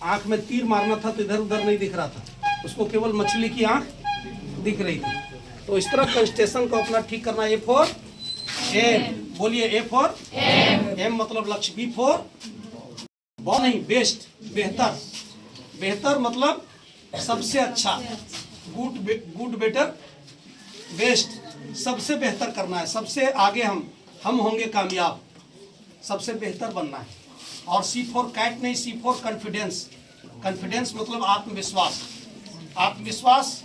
आंख में तीर मारना था तो इधर उधर नहीं दिख रहा था, उसको केवल मछली की आंख दिख रही थी। तो इस तरह कंस्टेशन को अपना ठीक करना। ए फॉर एम, बोलिए ए फॉर एम मतलब लक्ष्य। बी फॉर बॉ नहीं, बेस्ट, बेहतर। बेहतर मतलब सबसे अच्छा, गुड बेटर बेस्ट, सबसे बेहतर करना है, सबसे आगे हम होंगे कामयाब, सबसे बेहतर बनना है। और सी फॉर कैट नहीं, सी फॉर कॉन्फिडेंस। कॉन्फिडेंस मतलब आत्मविश्वास। आत्मविश्वास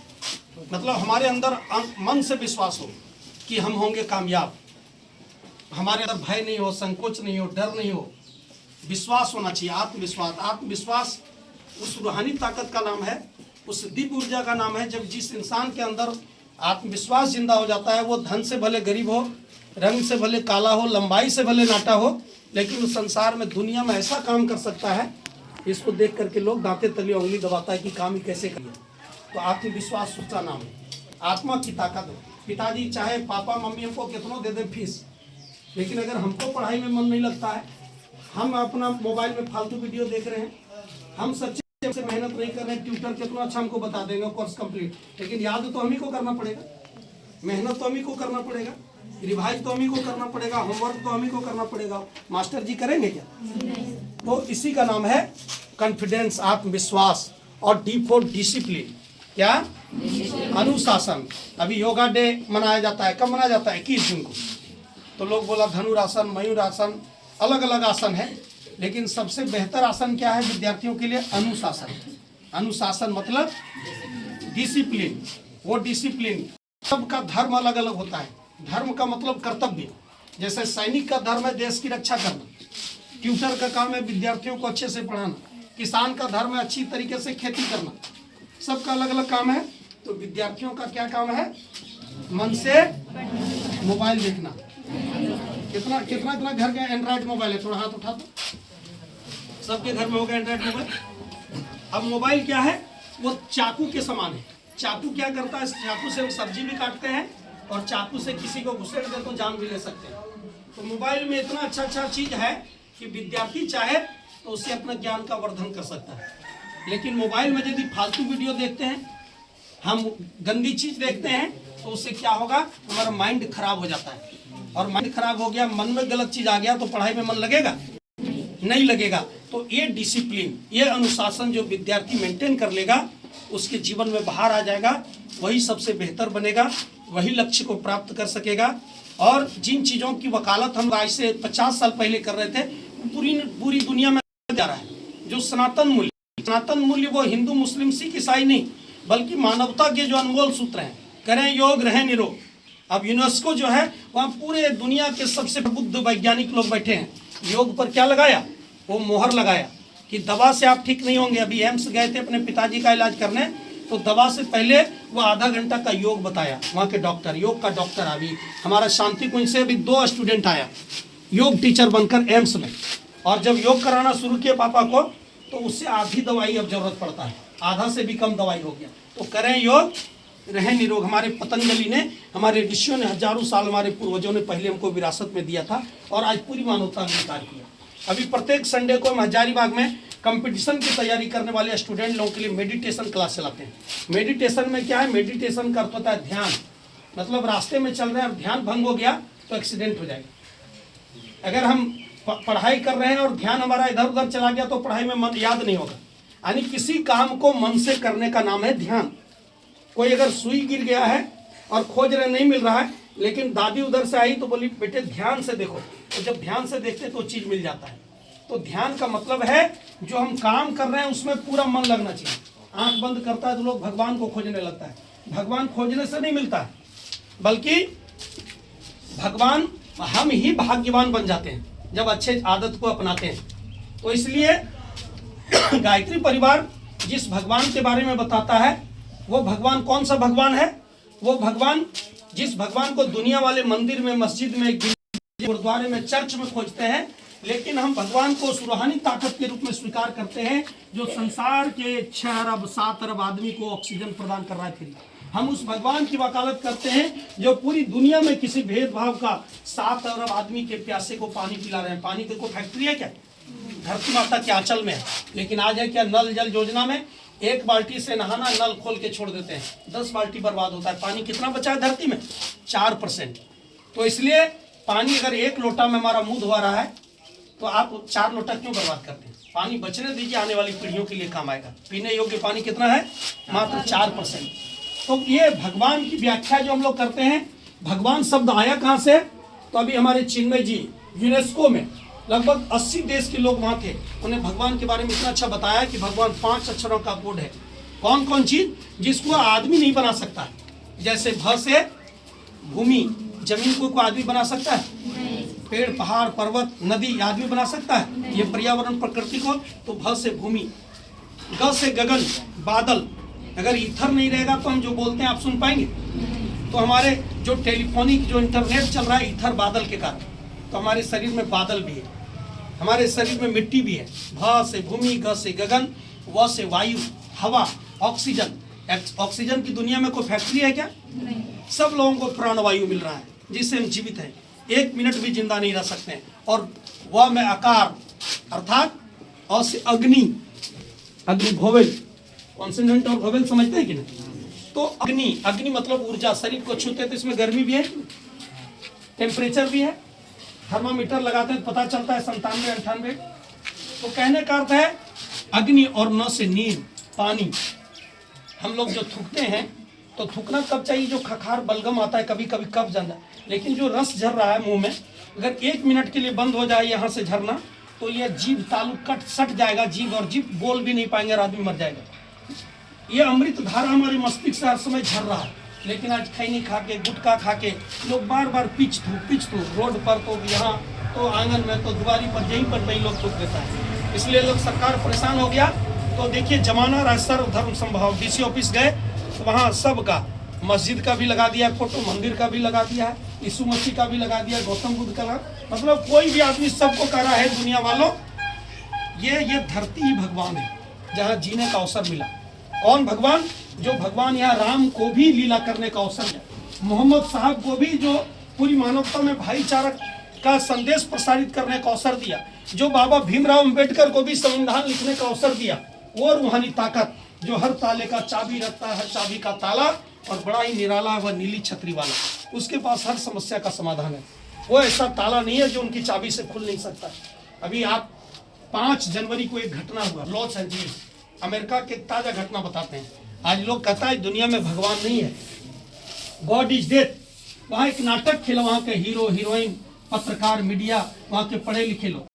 मतलब हमारे अंदर मन से विश्वास हो कि हम होंगे कामयाब, हमारे अंदर भय नहीं हो, संकोच नहीं हो, डर नहीं हो, विश्वास होना चाहिए। आत्मविश्वास, आत्मविश्वास उस रूहानी ताकत का नाम है, उस दिव्य ऊर्जा का नाम है। जब जिस इंसान के अंदर आत्मविश्वास जिंदा हो जाता है, वो धन से भले गरीब हो, रंग से भले काला हो, लंबाई से भले नाटा हो, लेकिन उस संसार में दुनिया में ऐसा काम कर सकता है, इसको देख करके लोग दांते तले उंगली दबाता है कि काम ही कैसे करिए। तो आत्मविश्वास उसका नाम है, आत्मा की ताकत। पिताजी चाहे पापा मम्मी हमको कितनों दे दें फीस, लेकिन अगर हमको पढ़ाई में मन नहीं लगता है, हम अपना मोबाइल में फालतू वीडियो देख रहे हैं, हम सच्चे से मेहनत नहीं कर रहे हैं, ट्यूटर कितना अच्छा हमको बता देंगे कोर्स कंप्लीट, लेकिन याद तो हम ही को करना पड़ेगा, मेहनत तो हम ही को करना पड़ेगा, रिवाइज तो हम ही को करना पड़ेगा, होमवर्क तो हम ही को करना पड़ेगा। मास्टर जी करेंगे क्या? तो इसी का नाम है कॉन्फिडेंस, आत्मविश्वास। और डी फॉर डिसिप्लिन, क्या? अनुशासन। अभी योगा डे मनाया जाता है, कब मनाया जाता है? 21 जून को। तो लोग बोला धनुरासन, मयूरासन, अलग अलग आसन है, लेकिन सबसे बेहतर आसन क्या है विद्यार्थियों के लिए? अनुशासन। अनुशासन मतलब डिसिप्लिन। वो डिसिप्लिन, सबका धर्म अलग अलग होता है। धर्म का मतलब कर्तव्य, जैसे सैनिक का धर्म है देश की रक्षा करना, ट्यूटर का काम है विद्यार्थियों को अच्छे से पढ़ाना, किसान का धर्म है अच्छी तरीके से खेती करना, सबका अलग अलग काम है। तो विद्यार्थियों का क्या काम है? मन से मोबाइल देखना। कितना कितना इतना घर का एंड्रॉइड मोबाइल है? थोड़ा हाथ उठा दो। सबके घर में होगा एंड्रॉइड मोबाइल। अब मोबाइल क्या है? वो चाकू के समान है। चाकू क्या करता है? चाकू से सब्जी भी काटते हैं और चाकू से किसी को घुसेड़ दे तो जान भी ले सकते हैं। तो मोबाइल में इतना अच्छा अच्छा चीज है कि विद्यार्थी चाहे तो उससे अपना ज्ञान का वर्धन कर सकता है। लेकिन मोबाइल में यदि फालतू वीडियो देखते हैं, हम गंदी चीज देखते हैं, तो उससे क्या होगा? हमारा माइंड खराब हो जाता है, और माइंड खराब हो गया, मन में गलत चीज आ गया, तो पढ़ाई में मन लगेगा? नहीं लगेगा। तो ये डिसिप्लिन, ये अनुशासन जो विद्यार्थी मेंटेन कर लेगा, उसके जीवन में बाहर आ जाएगा, वही सबसे बेहतर बनेगा, वही लक्ष्य को प्राप्त कर सकेगा। और जिन चीज़ों की वकालत हम आज से 50 साल पहले कर रहे थे, पूरी दुनिया में जा रहा है। जो सनातन मूल्य वो हिंदू मुस्लिम सिख ईसाई नहीं, बल्कि मानवता के जो अनमोल सूत्र हैं, करें योग रहें निरोग। अब यूनेस्को जो है वहाँ पूरे दुनिया के सबसे बुद्ध वैज्ञानिक लोग बैठे हैं। योग पर क्या लगाया? वो मोहर लगाया कि दवा से आप ठीक नहीं होंगे। अभी एम्स गए थे अपने पिताजी का इलाज करने, तो दवा से पहले वो आधा घंटा का योग बताया वहाँ के डॉक्टर, योग का डॉक्टर। अभी हमारा शांति कुंज से अभी 2 स्टूडेंट आया योग टीचर बनकर एम्स में, और जब योग कराना शुरू किया पापा को, तो उससे आधी दवाई अब जरूरत पड़ता है, आधा से भी कम दवाई हो गया। तो करें योग रहें निरोग। हमारे पतंजलि ने, हमारे ऋषियों ने हजारों साल, हमारे पूर्वजों ने पहले हमको विरासत में दिया था, और आज पूरी मानवता ने स्वीकार किया। अभी प्रत्येक संडे को हम हजारीबाग में कंपटीशन की तैयारी करने वाले स्टूडेंट लोगों के लिए मेडिटेशन क्लास चलाते हैं। मेडिटेशन में क्या है? मेडिटेशन का अर्थ होता है ध्यान। मतलब रास्ते में चल रहे हैं और ध्यान भंग हो गया तो एक्सीडेंट हो जाएगा। अगर हम पढ़ाई कर रहे हैं और ध्यान हमारा इधर उधर चला गया तो पढ़ाई में मन याद नहीं होगा। यानी किसी काम को मन से करने का नाम है ध्यान। कोई अगर सुई गिर गया है और खोज रहे नहीं मिल रहा है, लेकिन दादी उधर से आई तो बोली बेटे ध्यान से देखो, तो जब ध्यान से देखते तो चीज मिल जाता है। तो ध्यान का मतलब है जो हम काम कर रहे हैं उसमें पूरा मन लगना चाहिए। आंख बंद करता है तो लोग भगवान को खोजने लगता है। भगवान खोजने से नहीं मिलता है, बल्कि भगवान, हम ही भाग्यवान बन जाते हैं जब अच्छे आदत को अपनाते हैं। तो इसलिए गायत्री परिवार जिस भगवान के बारे में बताता है, वो भगवान कौन सा भगवान है? वो भगवान जिस भगवान को दुनिया वाले मंदिर में, मस्जिद में, गुरुद्वारे में, चर्च में खोजते हैं, लेकिन हम भगवान को रूहानी ताकत के रूप में स्वीकार करते हैं, जो संसार के 6 अरब 7 अरब आदमी को ऑक्सीजन प्रदान कर रहा है फ्री। हम उस भगवान की वकालत करते हैं जो पूरी दुनिया में किसी भेदभाव का 7 अरब आदमी के प्यासे को पानी पिला रहे हैं। पानी की कोई फैक्ट्री है क्या? धरती माता के आंचल में है। लेकिन आज है क्या, नल जल योजना में 1 बाल्टी से नहाना, नल खोल के छोड़ देते हैं, 10 बाल्टी बर्बाद होता है। पानी कितना बचा है धरती में? 4%। तो इसलिए पानी अगर 1 लोटा में हमारा मुंह धुआ रहा है तो आप 4 लोटा क्यों बर्बाद करते हैं? पानी बचने दीजिए, आने वाली पीढ़ियों के लिए काम आएगा। पीने योग्य पानी कितना है? मात्र 4%। तो ये भगवान की व्याख्या जो हम लोग करते हैं, भगवान शब्द आया कहाँ से? तो अभी हमारे चिन्मय जी यूनेस्को में लगभग 80 देश के लोग वहाँ थे, उन्हें भगवान के बारे में इतना अच्छा बताया कि भगवान 5 अक्षरों का कोड है। कौन कौन चीज? जिसको आदमी नहीं बना सकता है। जैसे भ से भूमि, जमीन को कोई आदमी बना सकता है? पेड़, पहाड़, पर्वत, नदी आदमी बना सकता है? ये पर्यावरण प्रकृति को। तो भ से भूमि, ग से गगन, बादल। अगर ईथर नहीं रहेगा तो हम जो बोलते हैं आप सुन पाएंगे? तो हमारे जो टेलीफोनिक जो इंटरनेट चल रहा है ईथर बादल के कारण। तो हमारे शरीर में बादल भी है, हमारे शरीर में मिट्टी भी है। भ से भूमि, ग से गगन, व से वायु, हवा, ऑक्सीजन। ऑक्सीजन की दुनिया में कोई फैक्ट्री है क्या? नहीं। सब लोगों को प्राणवायु मिल रहा है जिससे हम जीवित हैं, 1 मिनट भी जिंदा नहीं रह सकते हैं। और वह में आकार अर्थात अ से अग्नि, अग्नि भोवेल, कॉन्सोनेंट और भोवेल समझते हैं कि नहीं? तो अग्नि, अग्नि मतलब ऊर्जा। शरीर को छूते तो इसमें गर्मी भी है, टेम्परेचर भी है। थर्मामीटर लगाते हैं तो पता चलता है 97, 98। तो कहने का अर्थ है अग्नि। और न से नीर, पानी। हम लोग जो थूकते हैं तो थूकना कब चाहिए? जो खखार बलगम आता है, कभी कभी कब जाता है। लेकिन जो रस झर रहा है मुंह में, अगर 1 मिनट के लिए बंद हो जाए यहाँ से झरना तो यह जीभ तालु कट सट जाएगा, जीभ, और जीभ बोल भी नहीं पाएंगे और आदमी मर जाएगा। ये अमृत धारा हमारे मस्तिष्क से हर समय झर रहा है। लेकिन आज खैनी खा के, गुटखा खा के लोग बार बार पिच थू रोड पर, तो यहाँ तो आंगन में, तो दुआरी पर, यहीं पर नहीं लोग थूक देता है। इसलिए लोग, सरकार परेशान हो गया। तो देखिए जमाना रहा सर्वधर्म संभाव। डीसी ऑफिस गए तो वहाँ सबका, मस्जिद का भी लगा दिया फोटो, मंदिर का भी लगा दिया है, यीशु मसीह का भी लगा दिया, गौतम बुद्ध का। मतलब कोई भी आदमी सबको कह रहा है दुनिया वालों ये धरती ही भगवान है जहाँ जीने का अवसर मिला। कौन भगवान? जो भगवान यहाँ राम को भी लीला करने का अवसर है, मोहम्मद साहब को भी जो पूरी मानवता में भाईचारा का संदेश प्रसारित करने का अवसर दिया, जो बाबा भीमराव अंबेडकर को भी संविधान लिखने का अवसर दिया, वो रूहानी ताकत जो हर ताले का चाबी रखता है, हर चाबी का ताला, और बड़ा ही निराला व नीली छतरी वाला, उसके पास हर समस्या का समाधान है। वो ऐसा ताला नहीं है जो उनकी चाबी से खुल नहीं सकता। अभी आप 5 जनवरी को एक घटना हुआ लॉस एंजलिस, अमेरिका के ताजा घटना बताते हैं। आज लोग कहता है दुनिया में भगवान नहीं है, गॉड इज डेथ। वहाँ एक नाटक खेला, वहाँ के हीरो हीरोइन, पत्रकार, मीडिया, वहाँ के पढ़े लिखे लोग,